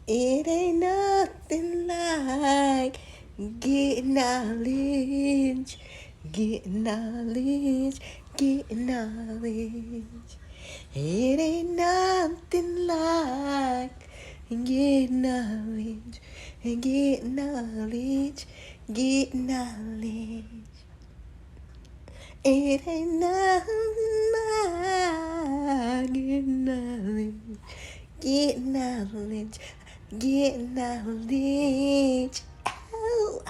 It ain't nothing like getting knowledge, getting knowledge, getting knowledge. It ain't nothing like getting knowledge, and getting knowledge, getting knowledge. It ain't nothing like getting knowledge, getting knowledge, getting knowledge. Oh,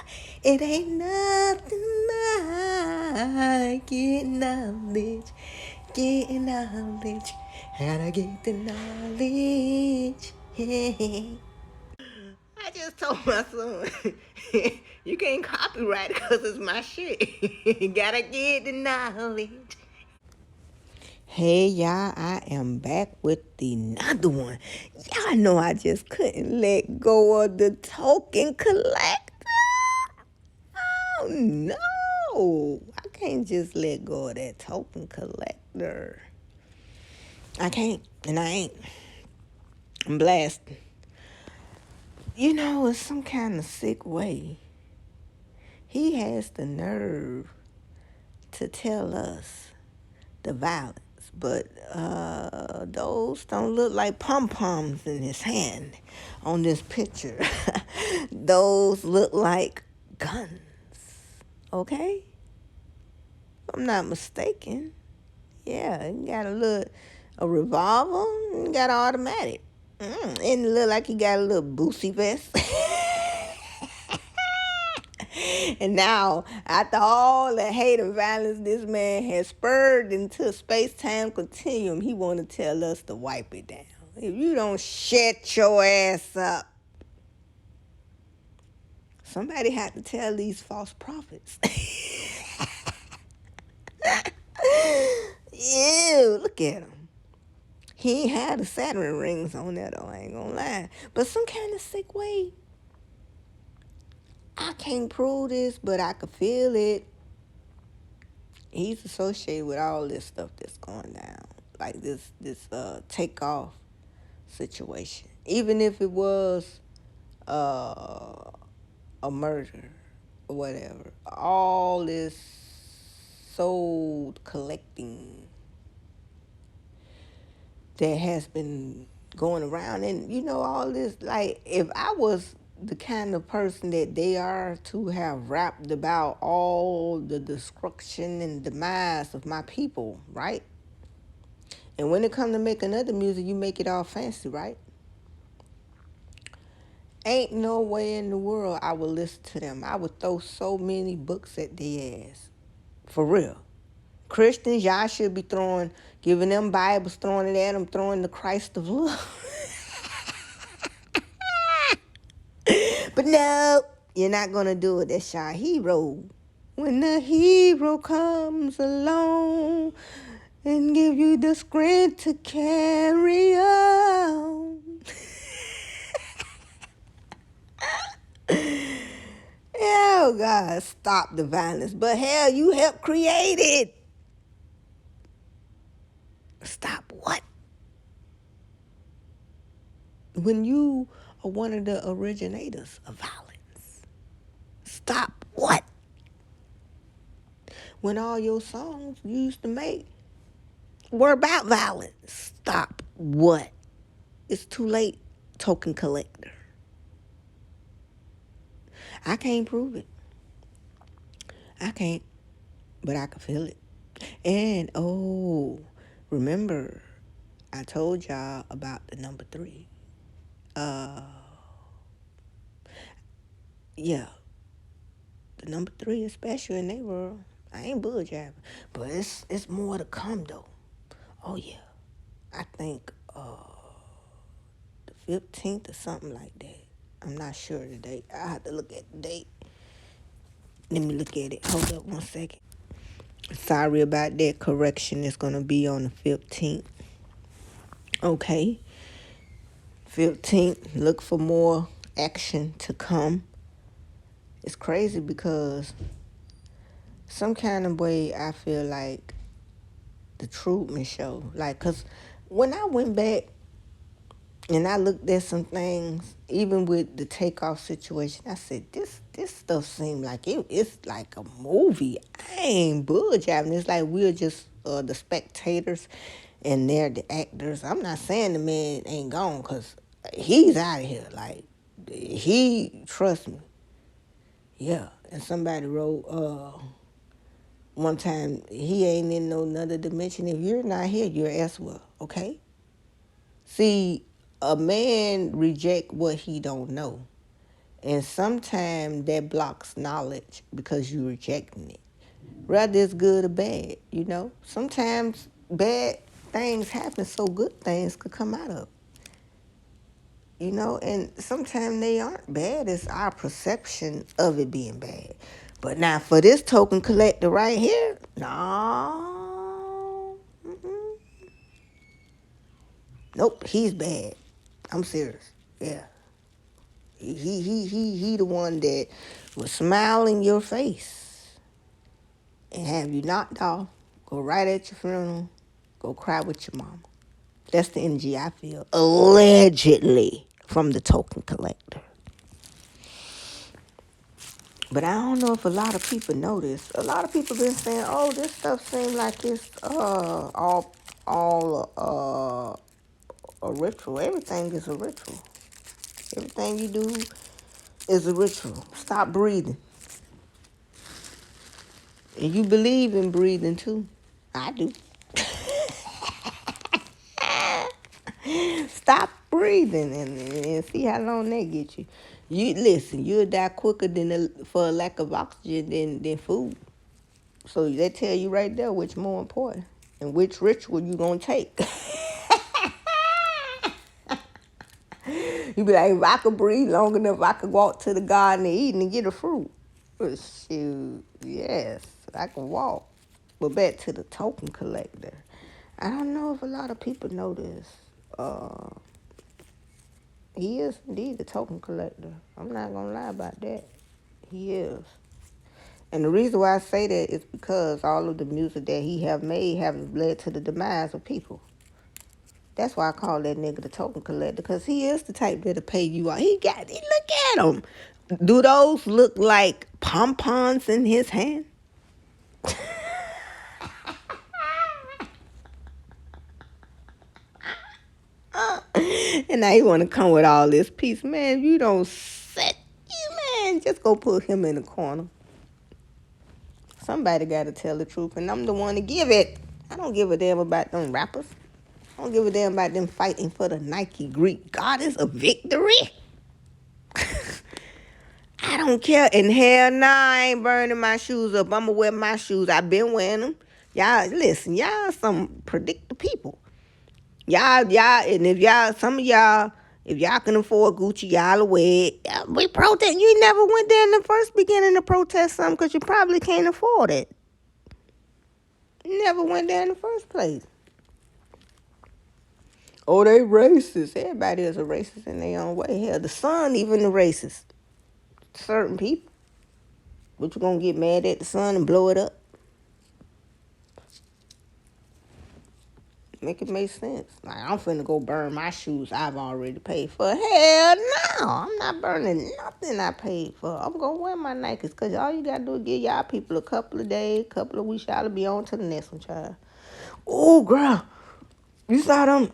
it ain't nothing like getting knowledge, getting knowledge. Gotta get the knowledge. Yeah. I just told my son, you can't copyright it because it's my shit. Gotta get the knowledge. Hey y'all, I am back with another one. Y'all know I just couldn't let go of the token collector. Oh no, I can't just let go of that token collector. I can't, and I ain't. I'm blasted. You know, it's some kind of sick way. He has the nerve to tell us the violence, but those don't look like pom-poms in his hand on this picture. Those look like guns, okay? If I'm not mistaken. Yeah, he got a revolver, and got an automatic. And it look like he got a little boosie vest. And now, after all the hate and violence this man has spurred into a space-time continuum, he want to tell us to wipe it down. If you don't shut your ass up, somebody had to tell these false prophets. Ew, look at him. He ain't had the Saturn rings on there, though, I ain't gonna lie. But some kind of sick way. I can't prove this, but I could feel it. He's associated with all this stuff that's going down, like this takeoff situation. Even if it was a murder or whatever, all this soul collecting that has been going around, and you know all this. Like if I was the kind of person that they are to have rapped about all the destruction and demise of my people, right? And when it comes to making other music, you make it all fancy, right? Ain't no way in the world I would listen to them. I would throw so many books at their ass. For real. Christians, y'all should be giving them Bibles, throwing it at them, throwing the Christ of love. But no, you're not going to do it. That's your hero. When the hero comes along and give you the strength to carry on. Hell, God, stop the violence. But hell, you helped create it. Stop what? When you are one of the originators of violence. Stop what? When all your songs you used to make were about violence. Stop what? It's too late, token collector. I can't prove it. I can't, but I can feel it. And remember, I told y'all about the number 3. Yeah, the number 3 is special in their world. I ain't bull jabbing, but it's more to come though. Oh yeah, I think the 15th or something like that. I'm not sure the date. I have to look at the date. Let me look at it. Hold up one second. Sorry about that correction. It's gonna be on the 15th. Okay. 15th. Look for more action to come. It's crazy because some kind of way I feel like the Truman Show. Like, cause when I went back And I looked at some things, even with the Takeoff situation. I said, this stuff seemed like it's like a movie. I ain't bullshitting. It's like we're just the spectators, and they're the actors. I'm not saying the man ain't gone, because he's out of here. Like, trust me. Yeah. And somebody wrote one time, he ain't in no another dimension. If you're not here, you're elsewhere. Okay? See, a man reject what he don't know. And sometimes that blocks knowledge because you're rejecting it. Whether it's good or bad, you know. Sometimes bad things happen so good things could come out of it. You know, and sometimes they aren't bad. It's our perception of it being bad. But now for this token collector right here, no. Mm-mm. Nope, he's bad. I'm serious. Yeah. He the one that will smile in your face and have you knocked off, go right at your funeral, go cry with your mama. That's the energy I feel. Allegedly from the token collector. But I don't know if a lot of people know this. A lot of people been saying, "Oh, this stuff seems like it's all a ritual. Everything is a ritual. Everything you do is a ritual. Stop breathing. And you believe in breathing too. I do. Stop breathing and see how long that gets you. You listen, you'll die quicker for a lack of oxygen than food. So that tell you right there which more important and which ritual you gonna take. You be like, if I could breathe long enough, I could walk to the garden and eat and get a fruit. But shoot, yes, I can walk. But back to the token collector. I don't know if a lot of people know this. He is indeed a token collector. I'm not gonna lie about that. He is. And the reason why I say that is because all of the music that he have made have led to the demise of people. That's why I call that nigga the token collector, because he is the type that'll pay you out. Look at him. Do those look like pom-poms in his hand? And now you want to come with all this peace. Man, you don't set you, man. Just go put him in the corner. Somebody got to tell the truth, and I'm the one to give it. I don't give a damn about them rappers. I don't give a damn about them fighting for the Nike Greek goddess of victory. I don't care. And hell nah, I ain't burning my shoes up. I'ma wear my shoes. I've been wearing them. Y'all, listen, y'all some predictable people. Y'all, and if y'all, some of y'all, if y'all can afford Gucci, y'all wear it. We protest. You never went there in the first beginning to protest something because you probably can't afford it. You never went there in the first place. Oh, they racist. Everybody is a racist in their own way. Hell, the sun even a racist. Certain people. But you gonna get mad at the sun and blow it up? Make it make sense. Like, I'm finna go burn my shoes I've already paid for. Hell no. I'm not burning nothing I paid for. I'm gonna wear my Nikes, because all you gotta do is give y'all people a couple of days, couple of weeks, y'all be on to the next one, child. Oh, girl. You saw them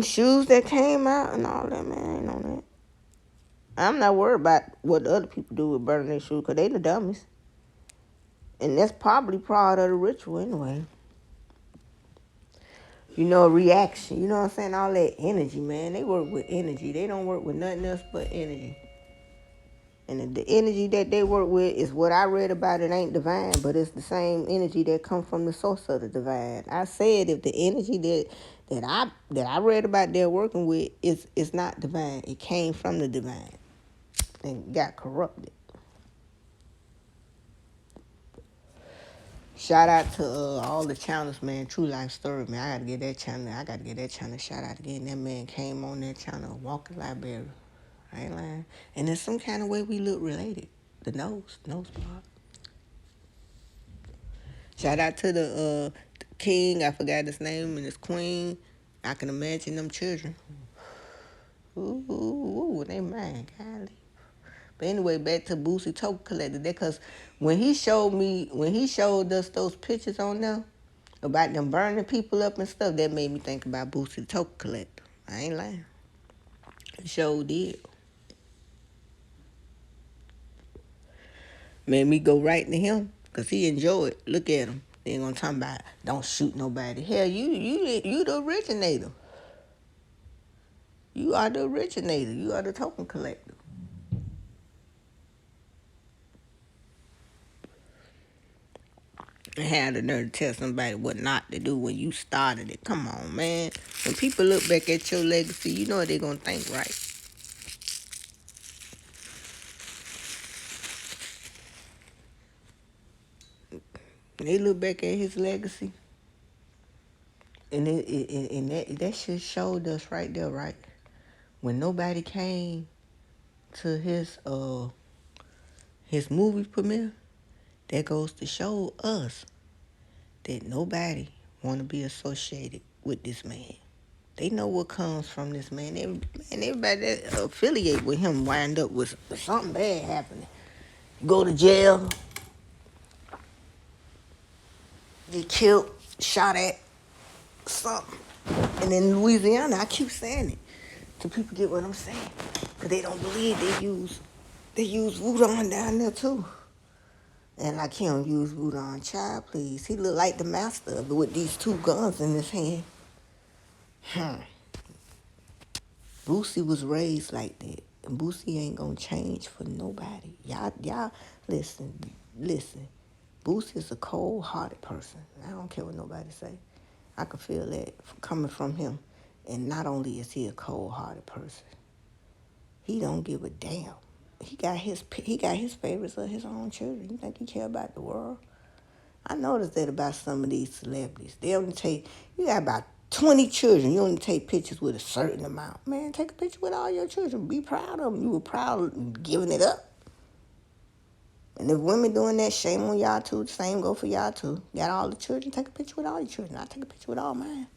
shoes that came out and all that, man. Ain't on that. I'm not worried about what the other people do with burning their shoes, because they the dumbest. And that's probably part of the ritual anyway. You know, reaction. You know what I'm saying? All that energy, man. They work with energy. They don't work with nothing else but energy. And the energy that they work with is what I read about. It ain't divine, but it's the same energy that comes from the source of the divine. I said if the energy that I read about they're working with is not divine. It came from the divine and got corrupted. Shout out to all the channels, man. True Life Story, man. I gotta get that channel. Shout out again. That man came on that channel, Walking Library. I ain't lying. And in some kind of way, we look related. The nose part. Shout out to the king. I forgot his name, and his queen. I can imagine them children. Ooh, they mad, golly. But anyway, back to Boosie Token Collector. That cause when he showed us those pictures on there about them burning people up and stuff, that made me think about Boosie the Token Collector. I ain't lying. It sure did. Made me go right to him because he enjoyed. Look at him. They ain't gonna talk about don't shoot nobody. Hell, you the originator. You are the originator. You are the token collector. And had the nerve to tell somebody what not to do when you started it. Come on, man. When people look back at your legacy, you know what they're gonna think, right? When they look back at his legacy, and that shit showed us right there, right? When nobody came to his movie premiere, that goes to show us that nobody want to be associated with this man. They know what comes from this man. Everybody that affiliate with him wind up with something bad happening. Go to jail, get killed, shot at, something. And in Louisiana, I keep saying it so people get what I'm saying, because they don't believe they use Voodoo down there too. And like he don't use Voodoo on child, please. He look like the master of it with these two guns in his hand. Boosie was raised like that. And Boosie ain't gonna change for nobody. Y'all, listen. Boosie is a cold-hearted person. I don't care what nobody say. I can feel that coming from him. And not only is he a cold-hearted person, he don't give a damn. He got his favorites of his own children. You think he care about the world? I noticed that about some of these celebrities. They only take, you got about 20 children. You only take pictures with a certain amount. Man, take a picture with all your children. Be proud of them. You were proud of giving it up. And if women doing that, shame on y'all too. The same go for y'all too. Got all the children, take a picture with all your children. I take a picture with all mine.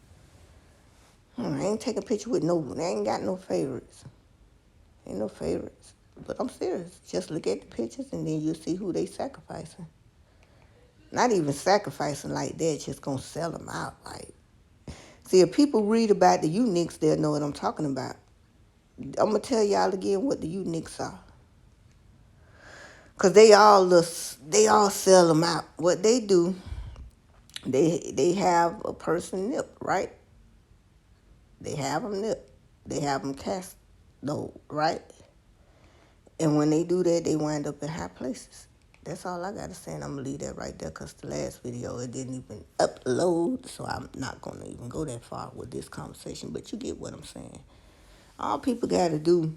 I ain't take a picture with no, they ain't got no favorites. Ain't no favorites. But I'm serious. Just look at the pictures and then you'll see who they sacrificing. Not even sacrificing like that, just gonna sell them out. Like, see, if people read about the Uniques, they'll know what I'm talking about. I'm gonna tell y'all again what the Uniques are. Cause they all sell them out. What they do, they have a person nipped, right? They have them nipped. They have them cast though, right? And when they do that, they wind up in high places. That's all I got to say, and I'm going to leave that right there because the last video, it didn't even upload, so I'm not going to even go that far with this conversation, but you get what I'm saying. All people got to do,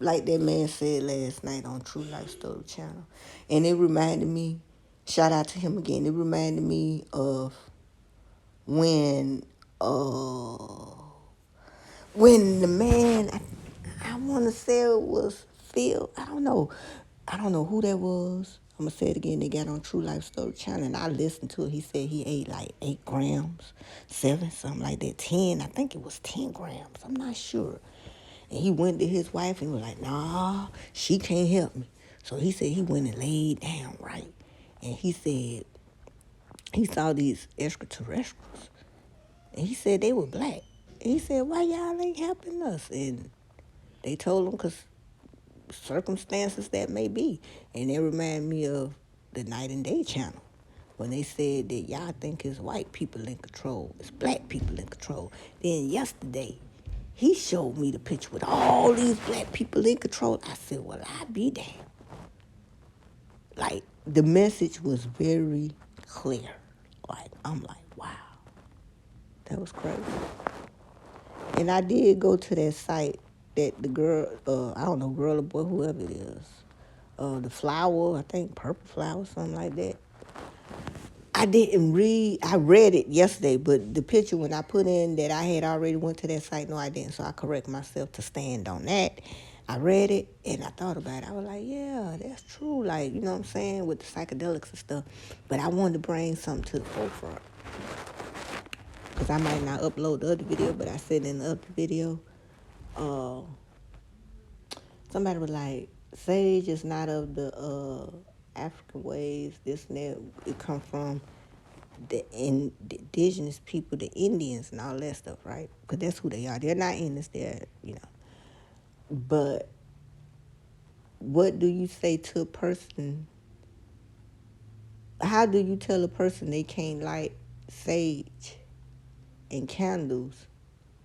like that man said last night on True Life Story Channel, and it reminded me, shout out to him again, it reminded me of when the man, I want to say it was Phil, I don't know who that was. I'm going to say it again. They got on True Life Story Channel, and I listened to it. He said he ate like 8 grams, 7, something like that, 10. I think it was 10 grams. I'm not sure. And he went to his wife and was like, nah, she can't help me. So he said he went and laid down, right? And he said he saw these extraterrestrials. And he said they were black. And he said, why y'all ain't helping us? And they told him because circumstances that may be. And it reminded me of the Night and Day channel when they said that y'all think it's white people in control, it's black people in control. Then yesterday, he showed me the picture with all these black people in control. I said, well, I be damned. Like, the message was very clear. Like, I'm like, wow, that was crazy. And I did go to that site that the girl, I don't know, girl or boy, whoever it is, the flower, I think purple flower, something like that. I read it yesterday, but the picture when I put in that I had already went to that site, no I didn't, so I correct myself to stand on that. I read it and I thought about it. I was like, yeah, that's true, like, you know what I'm saying, with the psychedelics and stuff. But I wanted to bring something to the forefront. because I might not upload the other video, but I said in the other video, somebody was like, Sage is not of the African ways, this and that. It come from the indigenous people, the Indians and all that stuff, right? Because that's who they are. They're not Indians, they're, But what do you say to a person? How do you tell a person they can't light sage and candles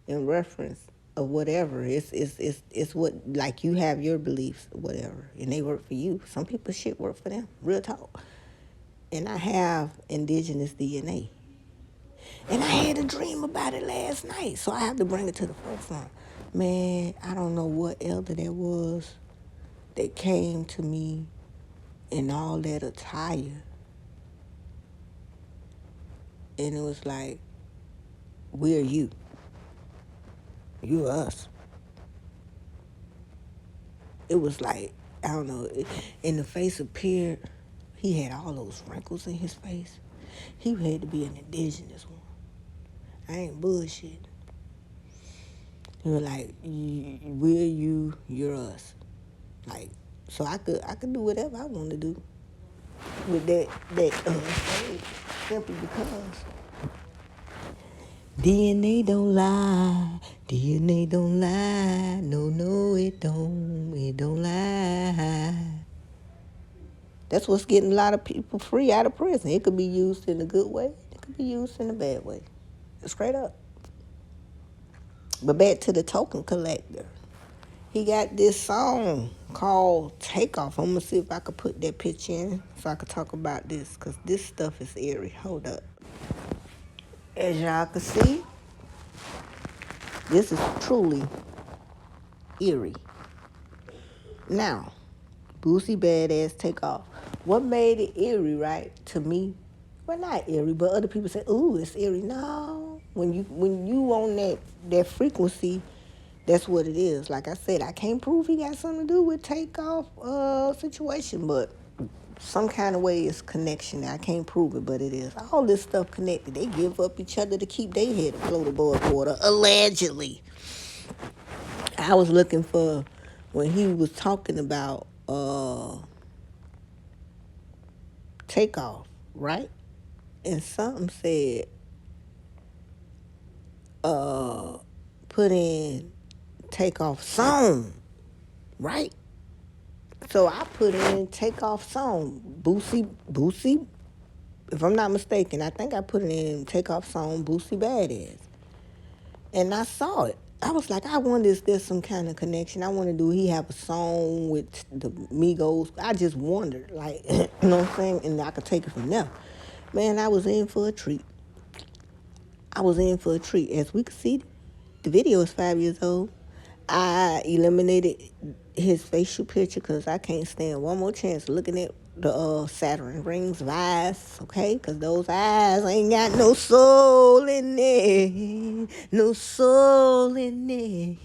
in reference of whatever? It's what, like, you have your beliefs or whatever, and they work for you. Some people shit work for them, real talk. And I have indigenous DNA. And I had a dream about it last night, so I have to bring it to the forefront. Man, I don't know what elder that was that came to me in all that attire. And it was like, we're you. You're us. It was like, I don't know, in the face appeared, he had all those wrinkles in his face. He had to be an indigenous one. I ain't bullshit. He was like, we're you, you're us. Like, so I could do whatever I want to do with that stage, simply because DNA don't lie. DNA don't lie. No, it don't lie. That's what's getting a lot of people free out of prison. It could be used in a good way. It could be used in a bad way. Straight up. But back to the token collector. He got this song called Takeoff. I'm going to see if I could put that picture in so I could talk about this, because this stuff is eerie. Hold up. As y'all can see, this is truly eerie. Now, Boosie Badass Takeoff. What made it eerie, right, to me? Well, not eerie, but other people say, ooh, it's eerie. No. When you on that frequency, that's what it is. Like I said, I can't prove he got something to do with Takeoff situation, but some kind of way it's connection. I can't prove it, but it is. All this stuff connected. They give up each other to keep their head afloat above water, allegedly. I was looking for when he was talking about Takeoff, right? And something said, put in Takeoff song, right? So I put in Takeoff song, Boosie, if I'm not mistaken, I think I put it in Takeoff song, Boosie Badass. And I saw it. I was like, I wonder if there's some kind of connection. I wonder, do he have a song with the Migos? I just wondered, like, you know what I'm saying? And I could take it from there. Man, I was in for a treat. As we could see, the video is 5 years old. I eliminated his facial picture because I can't stand one more chance looking at the Saturn rings of eyes, okay? Because those eyes ain't got no soul in there. No soul in there.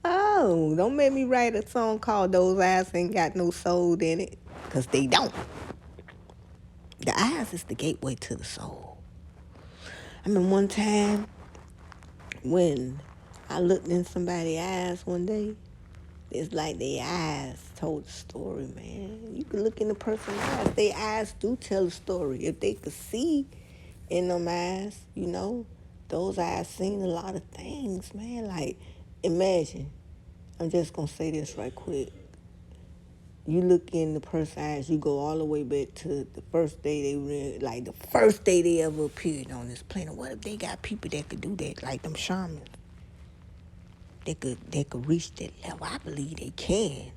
Oh, don't make me write a song called Those Eyes Ain't Got No Soul in It, because they don't. The eyes is the gateway to the soul. I mean, one time when I looked in somebody's eyes one day, it's like their eyes told the story, man. You can look in the person's eyes. Their eyes do tell a story. If they could see in them eyes, those eyes seen a lot of things, man. Like, imagine, I'm just going to say this right quick. You look in the person's eyes, you go all the way back to the first day the first day they ever appeared on this planet. What if they got people that could do that, like them shamans? They could reach that level. I believe they can.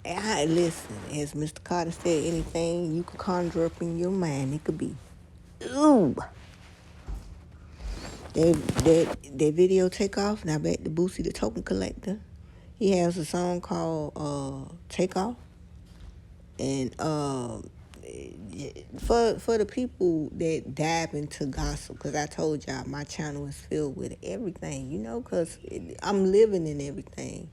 And listen, as Mr. Carter said, anything you could conjure up in your mind, it could be. Ooh. That video Takeoff. Now back to Boosie the Token Collector. He has a song called Takeoff. And for the people that dive into gossip, because I told y'all my channel is filled with everything, because I'm living in everything.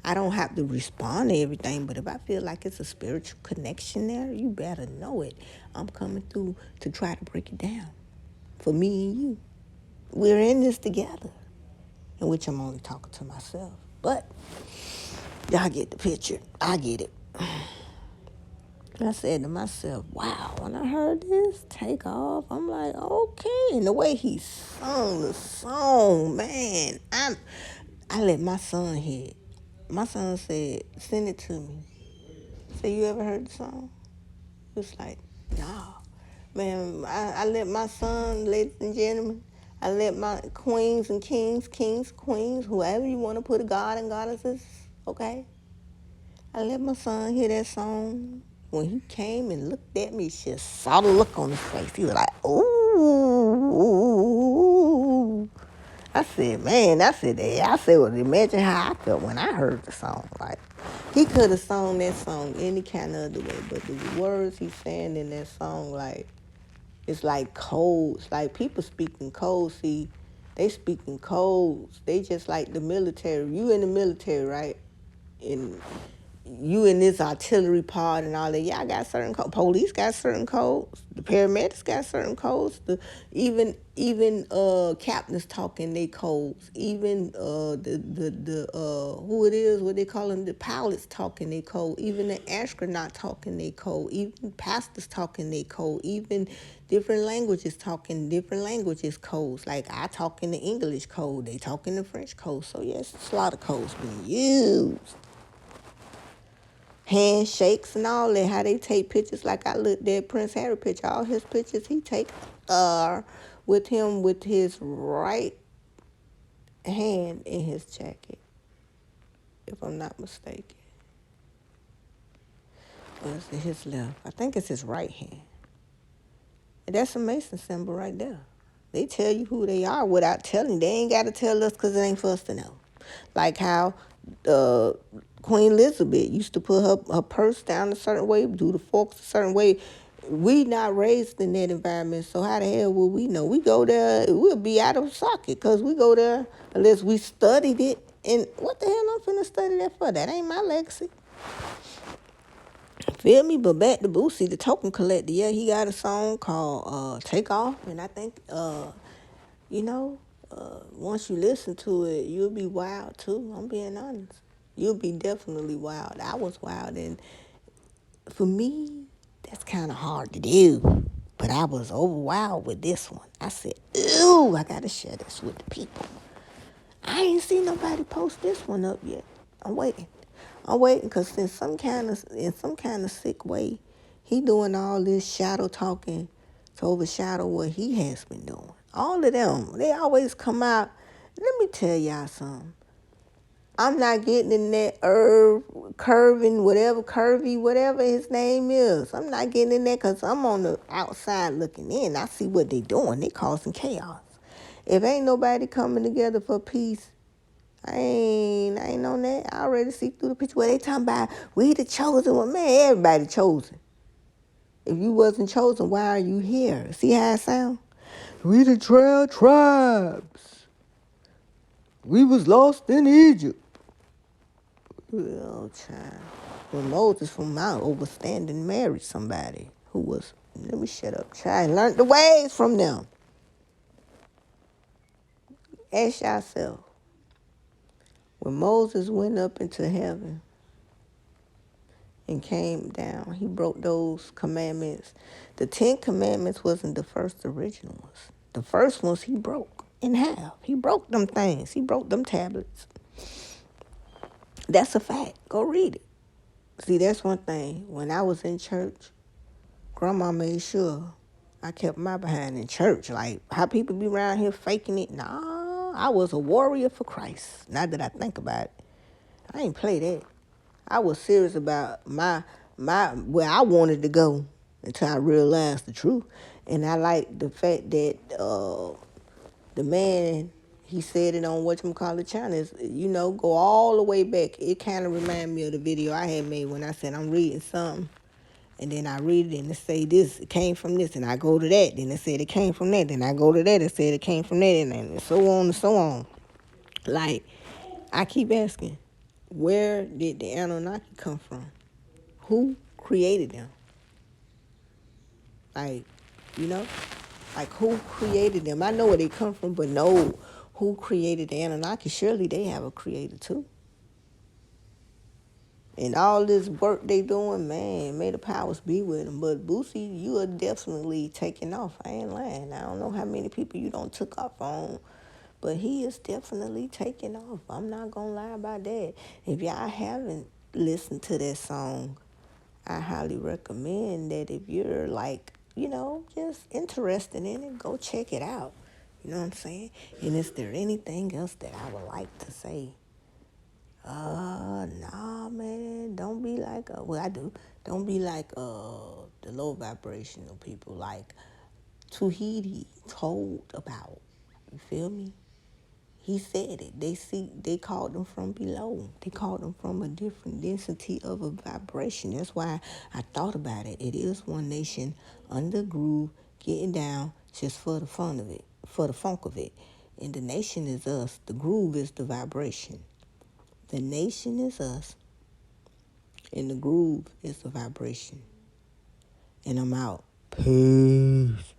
I don't have to respond to everything, but if I feel like it's a spiritual connection there, you better know it. I'm coming through to try to break it down for me and you. We're in this together, in which I'm only talking to myself. But y'all get the picture. I get it. I said to myself, wow, when I heard this take off, I'm like, okay. And the way he sung the song, man, I let my son hear it. My son said, send it to me. Say, you ever heard the song? He was like, nah. Man, I let my son, ladies and gentlemen, I let my queens and kings, queens, whoever you want to put a god and goddesses, okay? I let my son hear that song. When he came and looked at me, just saw the look on his face. He was like, ooh. I said, well, imagine how I felt when I heard the song. Like, he could have sung that song any kind of other way, but the words he's saying in that song, like, it's like codes. Like, people speaking codes, see, they speaking codes. They just like the military. You in the military, right? And you in this artillery pod and all that, y'all got certain codes. Police got certain codes. The paramedics got certain codes. Even captains talking they codes. Even who it is, what they call them, the pilots talking they code. Even the astronaut talking they code. Even pastors talking they code. Even different languages talking different languages codes. Like I talk in the English code, they talk in the French code. So yes, it's a lot of codes being used. Handshakes and all that, how they take pictures. Like I looked at Prince Harry picture, all his pictures he take with him with his right hand in his jacket, if I'm not mistaken. Or is it his left? I think it's his right hand. And that's a Mason symbol right there. They tell you who they are without telling. They ain't got to tell us because it ain't for us to know. Like how Queen Elizabeth used to put her purse down a certain way, do the forks a certain way. We not raised in that environment, so how the hell will we know? We go there, we'll be out of socket because we go there unless we studied it. And what the hell I'm finna study that for? That ain't my legacy. Feel me? But back to Boosie, the token collector. Yeah, he got a song called Take Off. And I think, once you listen to it, you'll be wild too. I'm being honest. You'll be definitely wild. I was wild. And for me, that's kind of hard to do. But I was over wild with this one. I said, ooh, I got to share this with the people. I ain't seen nobody post this one up yet. I'm waiting because in some kind of sick way, he doing all this shadow talking to overshadow what he has been doing. All of them, they always come out. Let me tell y'all something. I'm not getting in that curvy, whatever his name is. I'm not getting in there because I'm on the outside looking in. I see what they doing. They causing chaos. If ain't nobody coming together for peace, I ain't on that. I already see through the picture where they talking about we the chosen one. Man, everybody chosen. If you wasn't chosen, why are you here? See how it sound? We the 12 tribes. We was lost in Egypt. Oh, child. When Moses from Mount overstanding married somebody who was, let me shut up, child, learned the ways from them. Ask yourself. When Moses went up into heaven and came down, he broke those commandments. The 10 commandments wasn't the first original ones. The first ones he broke in half. He broke them things. He broke them tablets. That's a fact. Go read it. See, that's one thing. When I was in church, Grandma made sure I kept my behind in church. Like, how people be around here faking it. Nah, I was a warrior for Christ. Now that I think about it, I ain't play that. I was serious about my where I wanted to go until I realized the truth. And I like the fact that the man, he said it on whatchamacallit channel, go all the way back. It kind of reminded me of the video I had made when I said I'm reading something. And then I read it and it say this, it came from this, and I go to that. Then it said it came from that. Then I go to that, it said it came from that, and so on and so on. Like, I keep asking, Where did the Anunnaki come from? Who created them? Like, you know? Like, who created them? I know where they come from, but no, who created the Anunnaki? Surely they have a creator too. And all this work they doing, man, may the powers be with them. But Boosie, you are definitely taking off. I ain't lying. I don't know how many people you don't took off on, but he is definitely taking off. I'm not gonna lie about that. If y'all haven't listened to that song, I highly recommend that if you're like, just interested in it, go check it out. You know what I'm saying? And is there anything else that I would like to say? Nah, man. Don't be like, well, I do. Don't be like the low vibrational people, like Tuhiti told about. You feel me? He said it. They called them from below. They called them from a different density of a vibration. That's why I thought about it. It is one nation under groove, getting down just for the fun of it, for the funk of it. And the nation is us. The groove is the vibration. The nation is us, and the groove is the vibration. And I'm out. Peace.